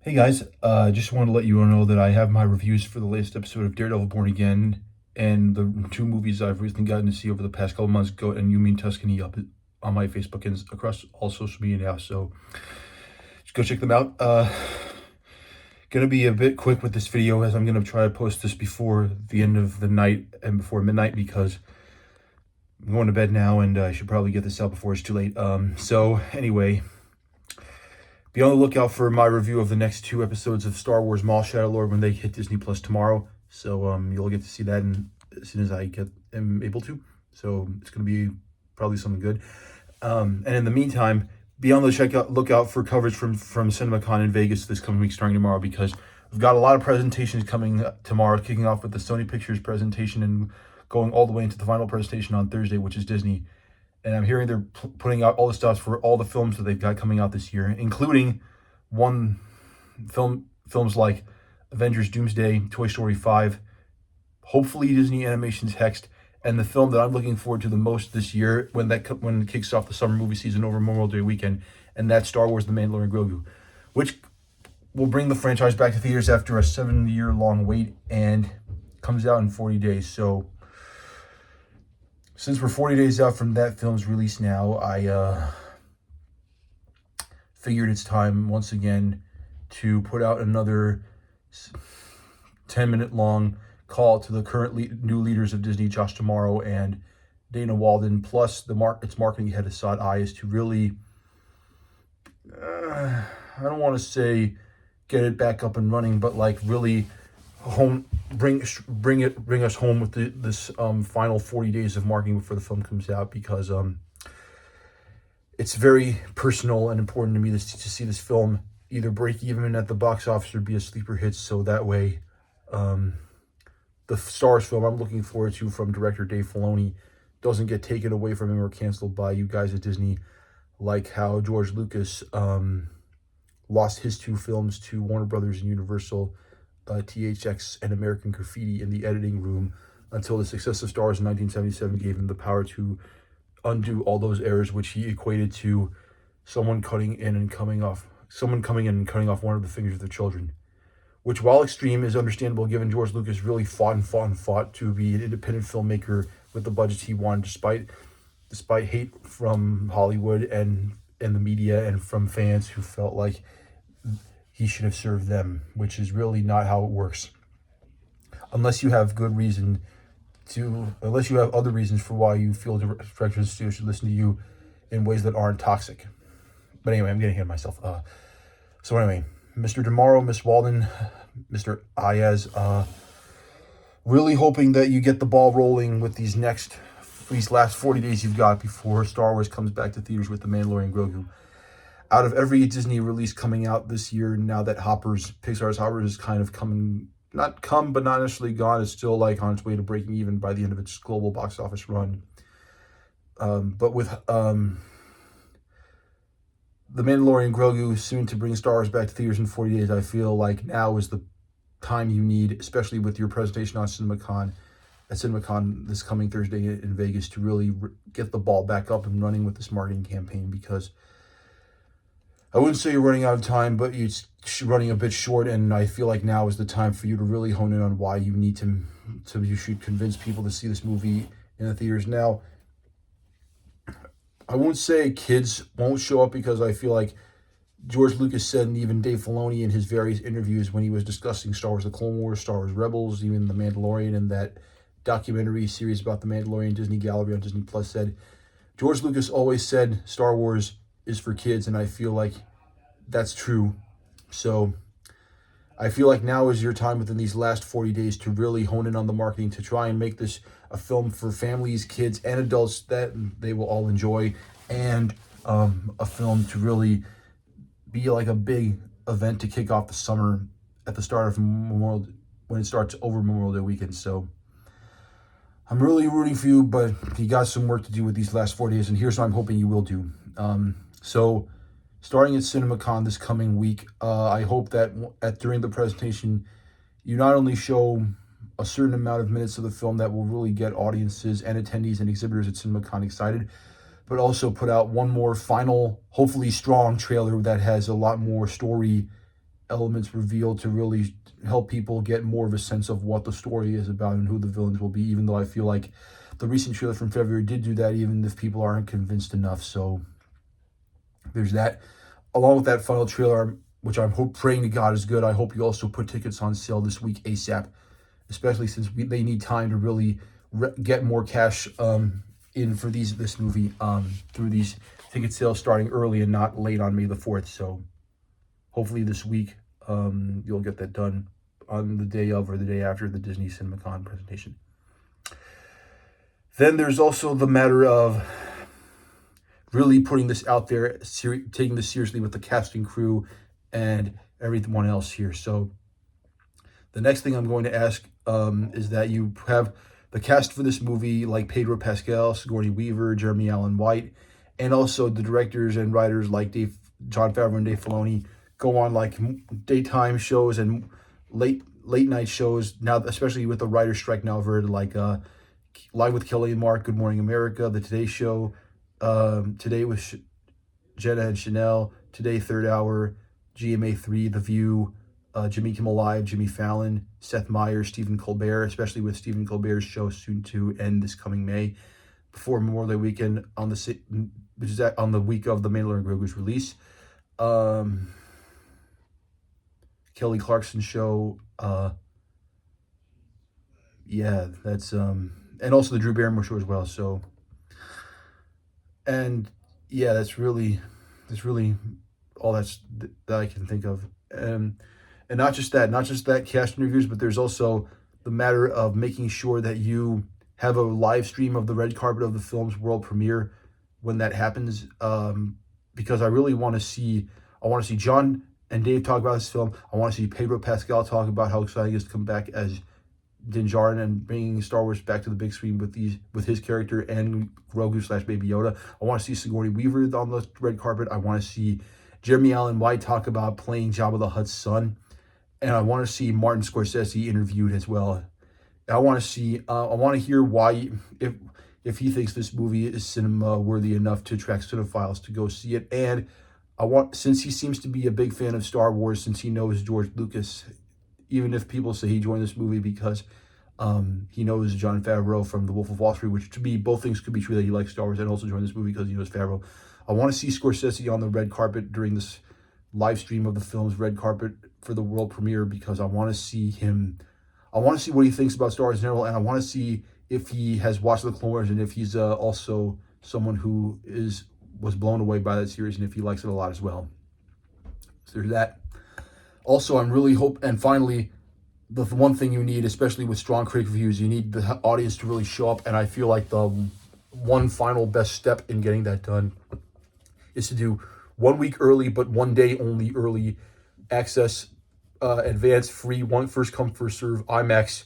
Hey guys, just wanted to let you all know that I have my reviews for the latest episode of Daredevil Born Again and the two movies I've recently gotten to see over the past couple months, Go and You Mean Tuscany, up on my Facebook and across all social media now. So just go check them out. Gonna be a bit quick with this video as I'm gonna try to post this before the end of the night and before midnight because I'm going to bed now and I should probably get this out before it's too late. So anyway, be on the lookout for my review of the next two episodes of Star Wars Maul Shadow Lord when they hit Disney Plus tomorrow. So you'll get to see that as soon as am able to. So it's going to be probably something good. And in the meantime, be on the lookout for coverage from CinemaCon in Vegas this coming week starting tomorrow, because we've got a lot of presentations coming tomorrow, kicking off with the Sony Pictures presentation and going all the way into the final presentation on Thursday, which is Disney. And I'm hearing they're putting out all the stuff for all the films that they've got coming out this year, including films like Avengers Doomsday, Toy Story 5, hopefully Disney Animation's Hext, and the film that I'm looking forward to the most this year when it kicks off the summer movie season over Memorial Day weekend, and that's Star Wars: The Mandalorian Grogu, which will bring the franchise back to theaters after a 7-year-long wait and comes out in 40 days. So since we're 40 days out from that film's release now, I figured it's time once again to put out another 10-minute long call to the current new leaders of Disney, Josh Tomorrow and Dana Walden, plus its marketing head Asad Ayaz, to really, I don't want to say get it back up and running, but like really bring us home with this final 40 days of marketing before the film comes out, because it's very personal and important to me to see this film either break even at the box office or be a sleeper hit, so that way the Star Wars film I'm looking forward to from director Dave Filoni doesn't get taken away from him or canceled by you guys at Disney, like how George Lucas lost his two films to Warner Brothers and Universal, THX and American Graffiti, in the editing room until the success of Star Wars in 1977 gave him the power to undo all those errors, which he equated to someone coming in and cutting off one of the fingers of their children. Which, while extreme, is understandable given George Lucas really fought to be an independent filmmaker with the budgets he wanted, despite hate from Hollywood and the media and from fans who felt like he should have served them, which is really not how it works. Unless you have other reasons for why you feel directors and studios should listen to you in ways that aren't toxic. But anyway, I'm getting ahead of myself. So anyway, Mr. Tomorrow, Miss Walden, Mr. Ayaz, really hoping that you get the ball rolling with these last 40 days you've got before Star Wars comes back to theaters with The Mandalorian Grogu. Out of every Disney release coming out this year, now that Pixar's Hoppers is kind of but not necessarily gone, it's still like on its way to breaking even by the end of its global box office run. But with The Mandalorian Grogu soon to bring Star Wars back to theaters in 40 days, I feel like now is the time you need, especially with your presentation on CinemaCon this coming Thursday in Vegas, to really get the ball back up and running with this marketing campaign, because I wouldn't say you're running out of time, but it's running a bit short, and I feel like now is the time for you to really hone in on why you should convince people to see this movie in the theaters. Now, I won't say kids won't show up, because I feel like George Lucas said, and even Dave Filoni in his various interviews when he was discussing Star Wars: The Clone Wars, Star Wars Rebels, even The Mandalorian, and that documentary series about The Mandalorian Disney Gallery on Disney Plus, said George Lucas always said Star Wars is for kids, and I feel like that's true. So I feel like now is your time within these last 40 days to really hone in on the marketing to try and make this a film for families, kids, and adults that they will all enjoy, and a film to really be like a big event to kick off the summer at the start of when it starts over Memorial Day weekend. So I'm really rooting for you, but you got some work to do with these last 4 days, and here's what I'm hoping you will do. So starting at CinemaCon this coming week, I hope that during the presentation, you not only show a certain amount of minutes of the film that will really get audiences and attendees and exhibitors at CinemaCon excited, but also put out one more final, hopefully strong trailer that has a lot more story elements revealed to really help people get more of a sense of what the story is about and who the villains will be, even though I feel like the recent trailer from February did do that, even if people aren't convinced enough. So there's that. Along with that final trailer, which I'm praying to God is good, I hope you also put tickets on sale this week ASAP, especially since they need time to really get more cash in for this movie through these ticket sales starting early and not late on May the 4th. So hopefully this week you'll get that done on the day of or the day after the Disney CinemaCon presentation. Then there's also the matter of really putting this out there, taking this seriously with the casting crew and everyone else here. So the next thing I'm going to ask is that you have the cast for this movie, like Pedro Pascal, Sigourney Weaver, Jeremy Allen White, and also the directors and writers like Jon Favreau and Dave Filoni go on like daytime shows and late night shows now, especially with the writer's strike now averted, like Live with Kelly and Mark, Good Morning America, The Today Show, Today with Jenna and Chanel, Today Third Hour, GMA3, The View, Jimmy Kimmel Live, Jimmy Fallon, Seth Meyers, Stephen Colbert, especially with Stephen Colbert's show soon to end this coming May, before Memorial Day weekend which is on the week of the Mando Grogu's release. Kelly Clarkson's show, yeah, that's and also the Drew Barrymore show as well. So, and yeah, that's really all that I can think of. And not just that cast interviews, but there's also the matter of making sure that you have a live stream of the red carpet of the film's world premiere when that happens, because I really want to see John and Dave talk about this film. I want to see Pedro Pascal talk about how exciting it is to come back as Din Djarin and bringing Star Wars back to the big screen with his character and Grogu / Baby Yoda. I want to see Sigourney Weaver on the red carpet. I want to see Jeremy Allen White talk about playing Jabba the Hutt's son. And I want to see Martin Scorsese interviewed as well. I want to hear why, if he thinks this movie is cinema worthy enough to attract cinephiles to go see it. And since he seems to be a big fan of Star Wars, since he knows George Lucas, even if people say he joined this movie because he knows Jon Favreau from The Wolf of Wall Street, which to me, both things could be true, that he likes Star Wars and also joined this movie because he knows Favreau. I want to see Scorsese on the red carpet during this live stream of the film's red carpet for the world premiere, because I want to see what he thinks about Star Wars in general, and I want to see if he has watched the Clone Wars and if he's also someone who was blown away by that series and if he likes it a lot as well. So there's that. Also, I'm really and finally, the one thing you need, especially with strong critic reviews, you need the audience to really show up, and I feel like the one final best step in getting that done is to do 1 week early, but 1 day only early access, advanced free, first come, first serve IMAX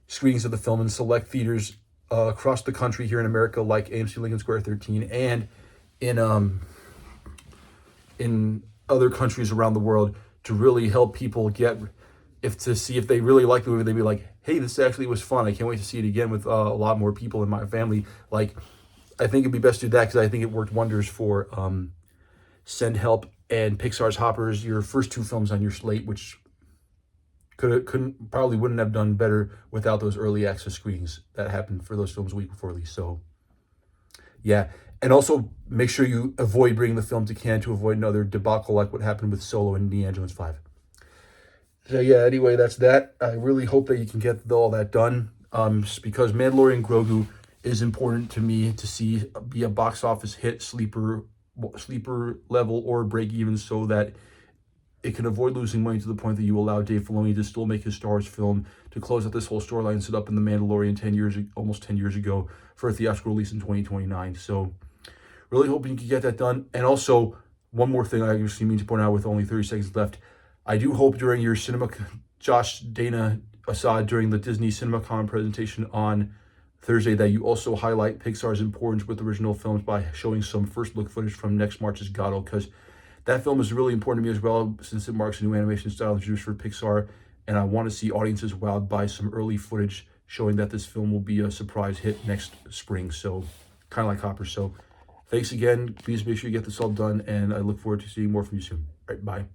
screenings of the film in select theaters across the country here in America, like AMC Lincoln Square 13, and in other countries around the world, to really help people see if they really like the movie. They'd be like, hey, this actually was fun. I can't wait to see it again with a lot more people in my family. Like, I think it'd be best to do that because I think it worked wonders for Send Help and Pixar's Hoppers, your first two films on your slate, which probably wouldn't have done better without those early access screenings that happened for those films a week before release. So, yeah. And also make sure you avoid bringing the film to Cannes to avoid another debacle like what happened with Solo and Indiana Jones 5. So yeah, anyway, that's that. I really hope that you can get all that done, because Mandalorian Grogu is important to me to see be a box office hit, sleeper level, or break even, so that it can avoid losing money to the point that you allow Dave Filoni to still make his Star Wars film to close out this whole storyline set up in The Mandalorian almost 10 years ago for a theatrical release in 2029. So really hoping you can get that done. And also, one more thing I actually mean to point out with only 30 seconds left. I do hope during your Josh, Dana, Asad, during the Disney CinemaCon presentation on Thursday, that you also highlight Pixar's importance with original films by showing some first look footage from next March's Godot, because that film is really important to me as well, since it marks a new animation style introduced for Pixar, and I want to see audiences wowed by some early footage showing that this film will be a surprise hit next spring. So kind of like Hopper. So thanks again. Please make sure you get this all done, and I look forward to seeing more from you soon. All right, bye.